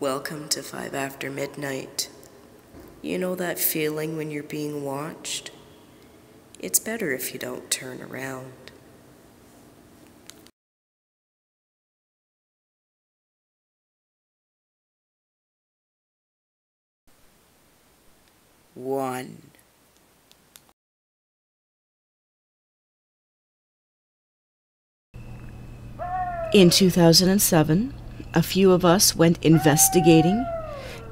Welcome to 5 after midnight. You know that feeling when you're being watched? It's better if you don't turn around. One. In 2007, a few of us went investigating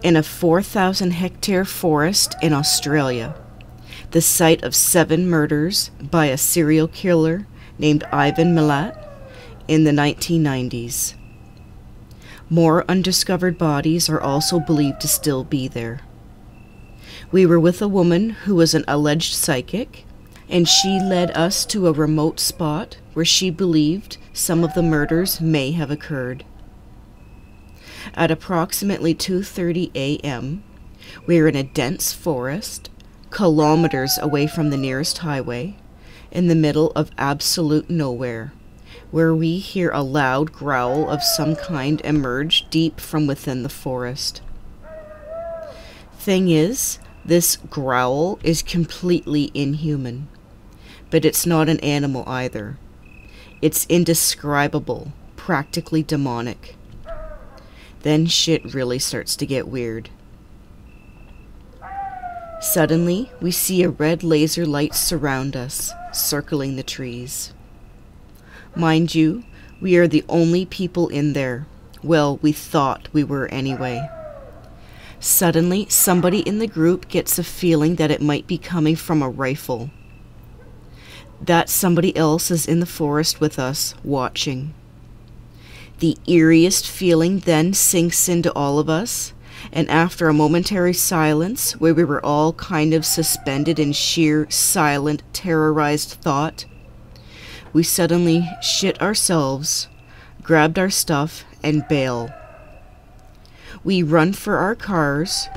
in a 4,000-hectare forest in Australia, the site of 7 murders by a serial killer named Ivan Milat in the 1990s. More undiscovered bodies are also believed to still be there. We were with a woman who was an alleged psychic, and she led us to a remote spot where she believed some of the murders may have occurred. At approximately 2:30 a.m., we were in a dense forest, kilometers away from the nearest highway, in the middle of absolute nowhere, where we hear a loud growl of some kind emerge deep from within the forest. Thing is, this growl is completely inhuman, but it's not an animal either. It's indescribable, practically demonic. Then shit really starts to get weird. Suddenly, we see a red laser light surround us, circling the trees. Mind you, we are the only people in there. Well, we thought we were anyway. Suddenly, somebody in the group gets a feeling that it might be coming from a rifle. That somebody else is in the forest with us, watching. The eeriest feeling then sinks into all of us, and after a momentary silence, where we were all kind of suspended in sheer, silent, terrorized thought, we suddenly shit ourselves, grabbed our stuff, and bail. We run for our cars,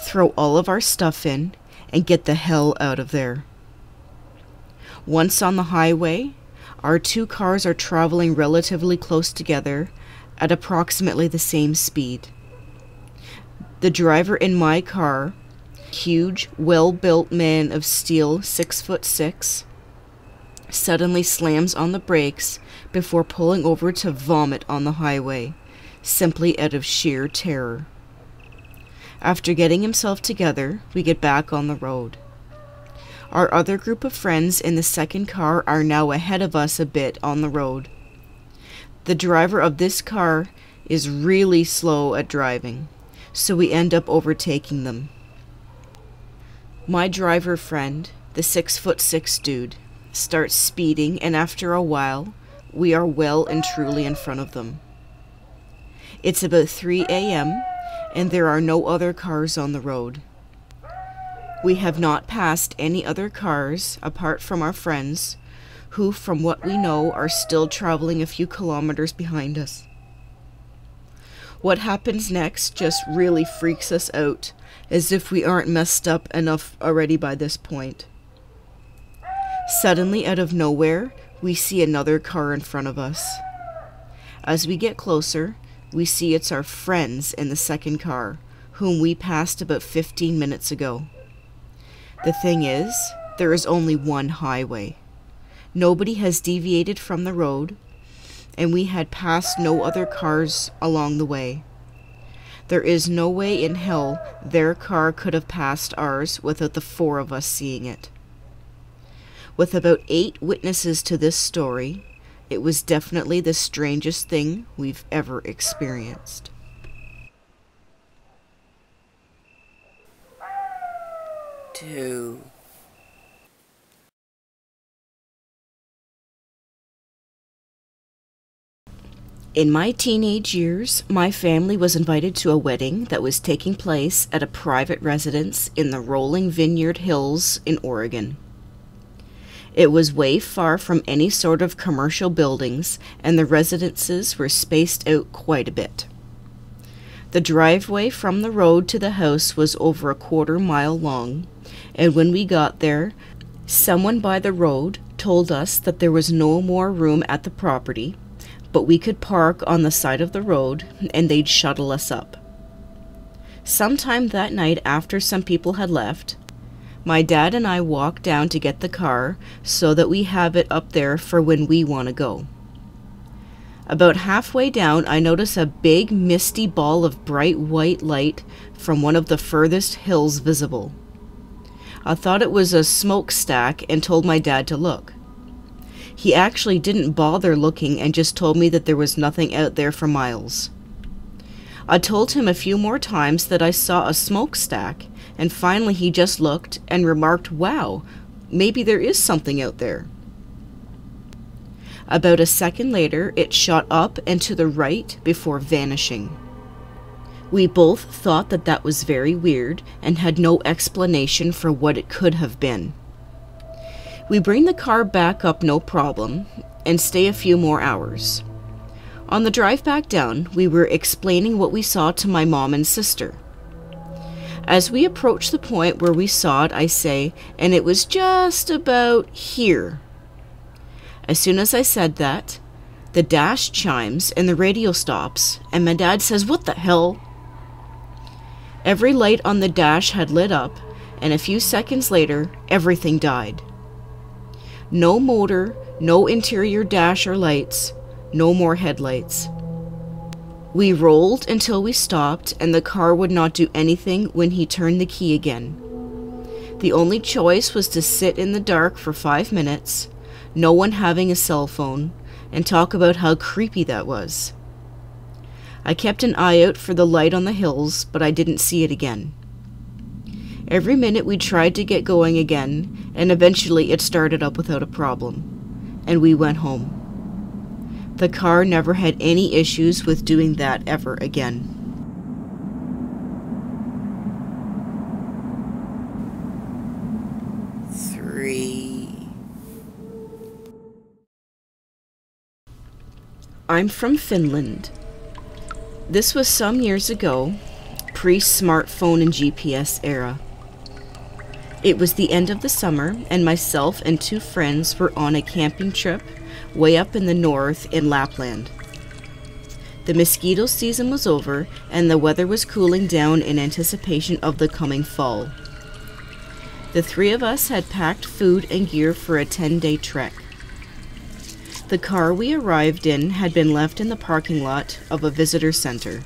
throw all of our stuff in, and get the hell out of there. Once on the highway, our 2 cars are traveling relatively close together at approximately the same speed. The driver in my car, huge, well-built man of steel, 6'6", suddenly slams on the brakes before pulling over to vomit on the highway, simply out of sheer terror. After getting himself together, we get back on the road. Our other group of friends in the second car are now ahead of us a bit on the road. The driver of this car is really slow at driving, so we end up overtaking them. My driver friend, the 6'6" dude, starts speeding, and after a while, we are well and truly in front of them. It's about 3 a.m., and there are no other cars on the road. We have not passed any other cars apart from our friends, who, from what we know, are still traveling a few kilometers behind us. What happens next just really freaks us out, as if we aren't messed up enough already by this point. Suddenly, out of nowhere, we see another car in front of us. As we get closer, we see it's our friends in the second car, whom we passed about 15 minutes ago. The thing is, there is only one highway. Nobody has deviated from the road, and we had passed no other cars along the way. There is no way in hell their car could have passed ours without the 4 of us seeing it. With about 8 witnesses to this story, it was definitely the strangest thing we've ever experienced. 2. In my teenage years, my family was invited to a wedding that was taking place at a private residence in the rolling Vineyard Hills in Oregon. It was way far from any sort of commercial buildings, and the residences were spaced out quite a bit. The driveway from the road to the house was over a 1/4 mile long, and when we got there, someone by the road told us that there was no more room at the property, but we could park on the side of the road and they'd shuttle us up. Sometime that night, after some people had left, my dad and I walked down to get the car so that we have it up there for when we want to go. About halfway down, I notice a big misty ball of bright white light from one of the furthest hills visible. I thought it was a smokestack and told my dad to look. He actually didn't bother looking and just told me that there was nothing out there for miles. I told him a few more times that I saw a smokestack, and finally he just looked and remarked, "Wow, maybe there is something out there." About a second later, it shot up and to the right before vanishing. We both thought that that was very weird and had no explanation for what it could have been. We bring the car back up no problem and stay a few more hours. On the drive back down, we were explaining what we saw to my mom and sister. As we approach the point where we saw it, I say, "And it was just about here." As soon as I said that, the dash chimes and the radio stops, and my dad says, "What the hell?" Every light on the dash had lit up, and a few seconds later, everything died. No motor, no interior dash or lights, no more headlights. We rolled until we stopped, and the car would not do anything when he turned the key again. The only choice was to sit in the dark for 5 minutes, no one having a cell phone, and talk about how creepy that was. I kept an eye out for the light on the hills, but I didn't see it again. Every minute we tried to get going again, and eventually it started up without a problem, and we went home. The car never had any issues with doing that ever again. I'm from Finland. This was some years ago, pre-smartphone and GPS era. It was the end of the summer, and myself and 2 friends were on a camping trip way up in the north in Lapland. The mosquito season was over, and the weather was cooling down in anticipation of the coming fall. The 3 of us had packed food and gear for a 10-day trek. The car we arrived in had been left in the parking lot of a visitor center.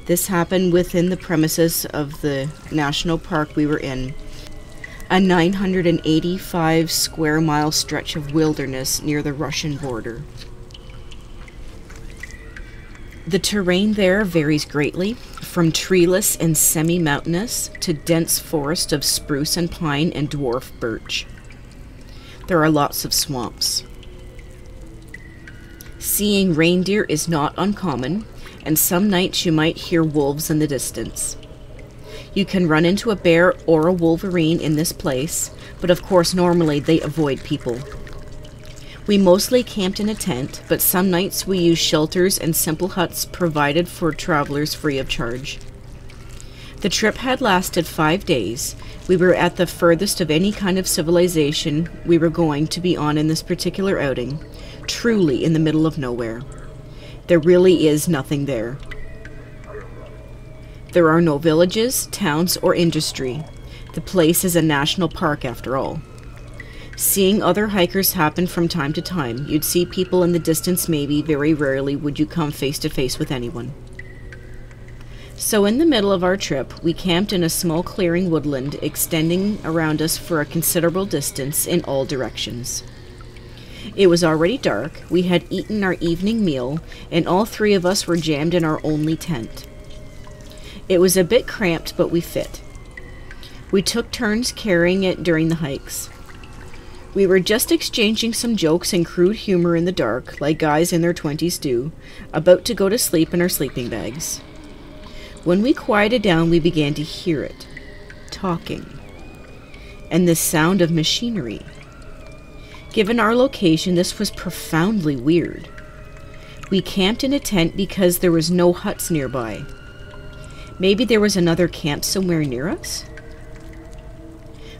This happened within the premises of the national park we were in, a 985 square mile stretch of wilderness near the Russian border. The terrain there varies greatly, from treeless and semi-mountainous to dense forest of spruce and pine and dwarf birch. There are lots of swamps. Seeing reindeer is not uncommon, and some nights you might hear wolves in the distance. You can run into a bear or a wolverine in this place, but of course normally they avoid people. We mostly camped in a tent, but some nights we used shelters and simple huts provided for travelers free of charge. The trip had lasted 5 days. We were at the furthest of any kind of civilization we were going to be on in this particular outing, truly in the middle of nowhere. There really is nothing there. There are no villages, towns, or industry. The place is a national park after all. Seeing other hikers happen from time to time. You'd see people in the distance maybe, very rarely would you come face to face with anyone. So in the middle of our trip, we camped in a small clearing woodland extending around us for a considerable distance in all directions. It was already dark, we had eaten our evening meal, and all 3 of us were jammed in our only tent. It was a bit cramped, but we fit. We took turns carrying it during the hikes. We were just exchanging some jokes and crude humor in the dark, like guys in their 20s do, about to go to sleep in our sleeping bags. When we quieted down, we began to hear it, talking, and the sound of machinery. Given our location, this was profoundly weird. We camped in a tent because there was no huts nearby. Maybe there was another camp somewhere near us?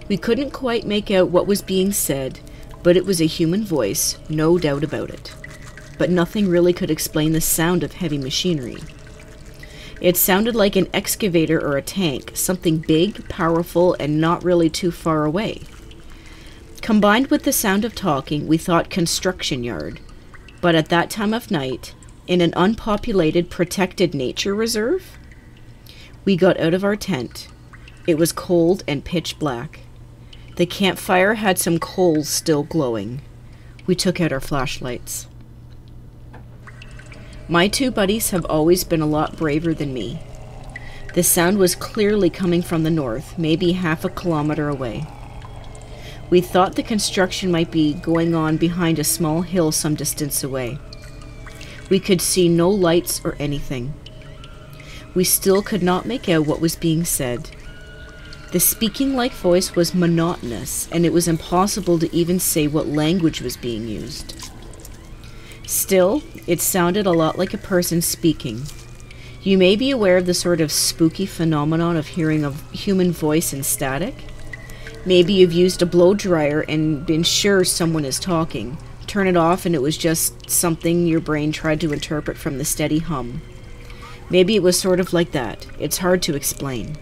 We couldn't quite make out what was being said, but it was a human voice, no doubt about it. But nothing really could explain the sound of heavy machinery. It sounded like an excavator or a tank, something big, powerful, and not really too far away. Combined with the sound of talking, we thought construction yard. But at that time of night, in an unpopulated, protected nature reserve, we got out of our tent. It was cold and pitch black. The campfire had some coals still glowing. We took out our flashlights. My two buddies have always been a lot braver than me. The sound was clearly coming from the north, maybe half a kilometer away. We thought the construction might be going on behind a small hill some distance away. We could see no lights or anything. We still could not make out what was being said. The speaking-like voice was monotonous, and it was impossible to even say what language was being used. Still, it sounded a lot like a person speaking. You may be aware of the sort of spooky phenomenon of hearing a human voice in static. Maybe you've used a blow dryer and been sure someone is talking. Turn it off and it was just something your brain tried to interpret from the steady hum. Maybe it was sort of like that. It's hard to explain.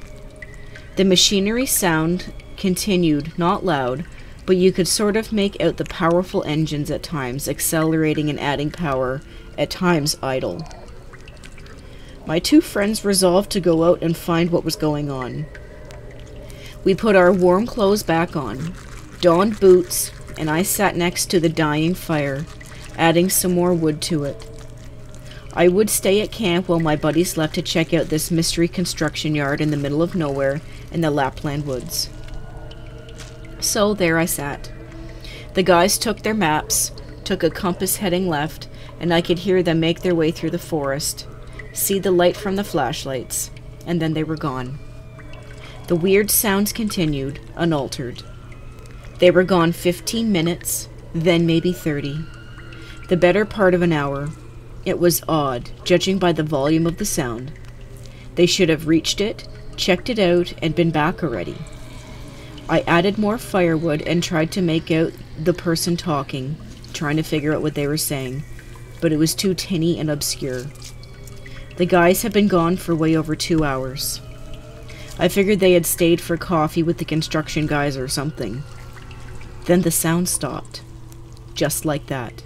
The machinery sound continued, not loud, but you could sort of make out the powerful engines at times, accelerating and adding power, at times idle. My two friends resolved to go out and find what was going on. We put our warm clothes back on, donned boots, and I sat next to the dying fire, adding some more wood to it. I would stay at camp while my buddies left to check out this mystery construction yard in the middle of nowhere in the Lapland woods. So there I sat. The guys took their maps, took a compass heading left, and I could hear them make their way through the forest, see the light from the flashlights, and then they were gone. The weird sounds continued, unaltered. They were gone 15 minutes, then maybe 30. The better part of an hour. It was odd, judging by the volume of the sound. They should have reached it, checked it out, and been back already. I added more firewood and tried to make out the person talking, trying to figure out what they were saying, but it was too tinny and obscure. The guys had been gone for way over 2 hours. I figured they had stayed for coffee with the construction guys or something. Then the sound stopped. Just like that.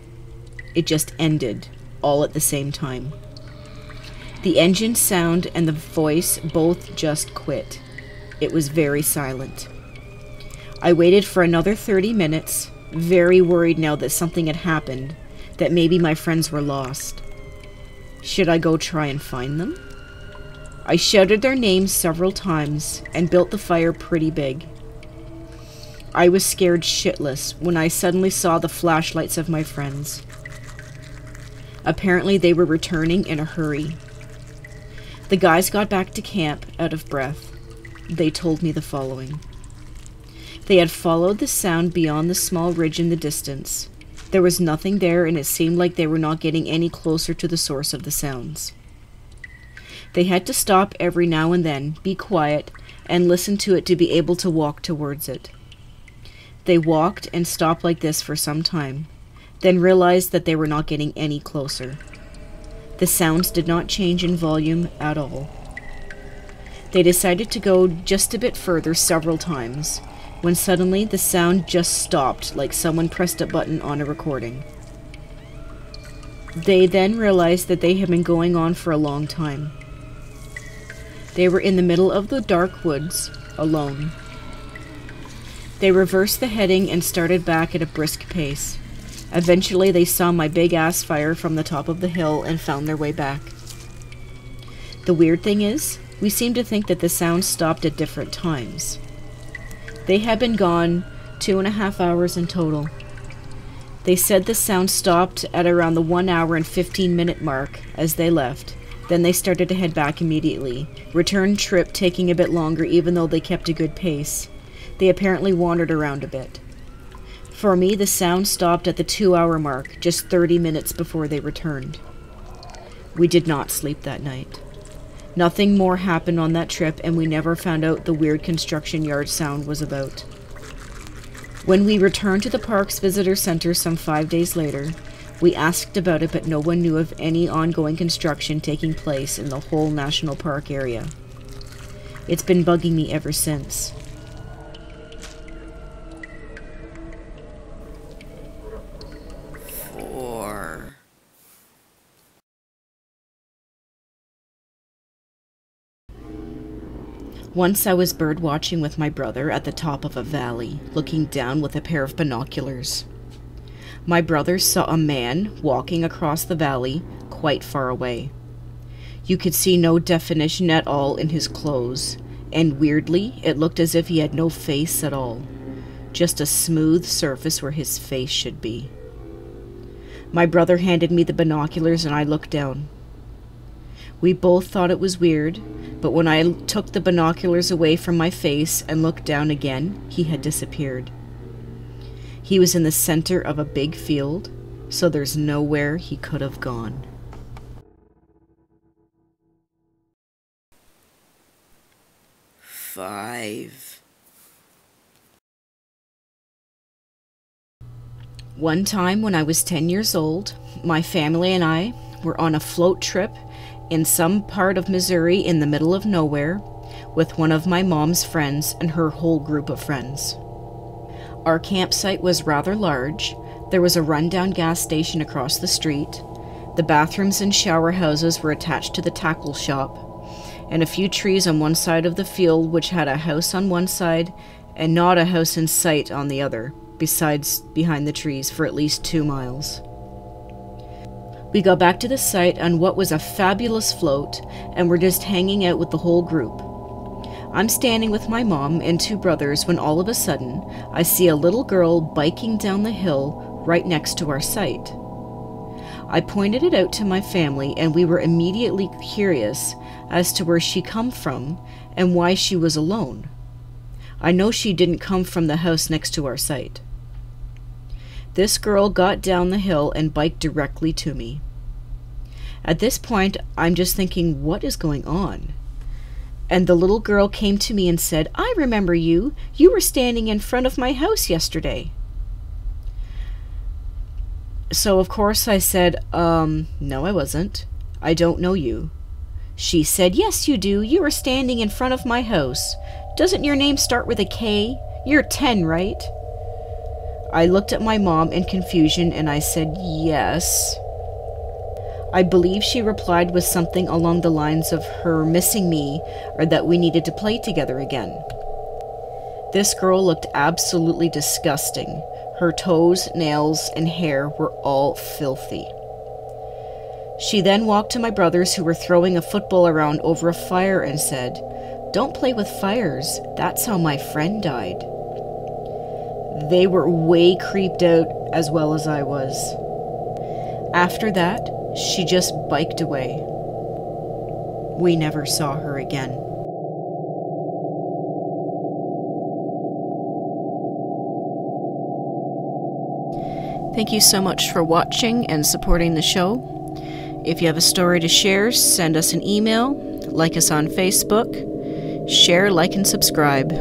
It just ended, all at the same time. The engine sound and the voice both just quit. It was very silent. I waited for another 30 minutes, very worried now that something had happened, that maybe my friends were lost. Should I go try and find them? I shouted their names several times and built the fire pretty big. I was scared shitless when I suddenly saw the flashlights of my friends. Apparently they were returning in a hurry. The guys got back to camp out of breath. They told me the following. They had followed the sound beyond the small ridge in the distance. There was nothing there, and it seemed like they were not getting any closer to the source of the sounds. They had to stop every now and then, be quiet, and listen to it to be able to walk towards it. They walked and stopped like this for some time, then realized that they were not getting any closer. The sounds did not change in volume at all. They decided to go just a bit further several times, when suddenly the sound just stopped like someone pressed a button on a recording. They then realized that they had been going on for a long time. They were in the middle of the dark woods, alone. They reversed the heading and started back at a brisk pace. Eventually they saw my big-ass fire from the top of the hill and found their way back. The weird thing is, we seem to think that the sound stopped at different times. They had been gone 2.5 hours in total. They said the sound stopped at around the 1 hour and 15-minute mark as they left. Then they started to head back immediately. Return trip taking a bit longer even though they kept a good pace. They apparently wandered around a bit. For me, the sound stopped at the 2-hour mark, just 30 minutes before they returned. We did not sleep that night. Nothing more happened on that trip, and we never found out the weird construction yard sound was about. When we returned to the park's visitor center some 5 days later, We asked about it, but no one knew of any ongoing construction taking place in the whole national park area. It's been bugging me ever since. Once I was bird watching with my brother at the top of a valley, looking down with a pair of binoculars. My brother saw a man walking across the valley quite far away. You could see no definition at all in his clothes, and weirdly, it looked as if he had no face at all, just a smooth surface where his face should be. My brother handed me the binoculars and I looked down. We both thought it was weird, but when I took the binoculars away from my face and looked down again, he had disappeared. He was in the center of a big field, so there's nowhere he could have gone. Five. One time when I was 10 years old, my family and I were on a float trip in some part of Missouri in the middle of nowhere with one of my mom's friends and her whole group of friends. Our campsite was rather large. There was a rundown gas station across the street. The bathrooms and shower houses were attached to the tackle shop, and a few trees on one side of the field which had a house on one side and not a house in sight on the other, besides behind the trees for at least 2 miles. We got back to the site on what was a fabulous float, and were just hanging out with the whole group. I'm standing with my mom and 2 brothers when all of a sudden I see a little girl biking down the hill right next to our site. I pointed it out to my family, and we were immediately curious as to where she come from and why she was alone. I know she didn't come from the house next to our site. This girl got down the hill and biked directly to me. At this point, I'm just thinking, what is going on? And the little girl came to me and said, "I remember you. You were standing in front of my house yesterday." So of course I said, no I wasn't. I don't know you. She said, "Yes you do. You were standing in front of my house. Doesn't your name start with a K? You're 10, right?" I looked at my mom in confusion and I said, "Yes." I believe she replied with something along the lines of her missing me, or that we needed to play together again. This girl looked absolutely disgusting. Her toes, nails, and hair were all filthy. She then walked to my brothers, who were throwing a football around over a fire, and said, "Don't play with fires. That's how my friend died." They were way creeped out, as well as I was. After that, she just biked away. We never saw her again. Thank you so much for watching and supporting the show. If you have a story to share, send us an email, like us on Facebook, share, like, and subscribe.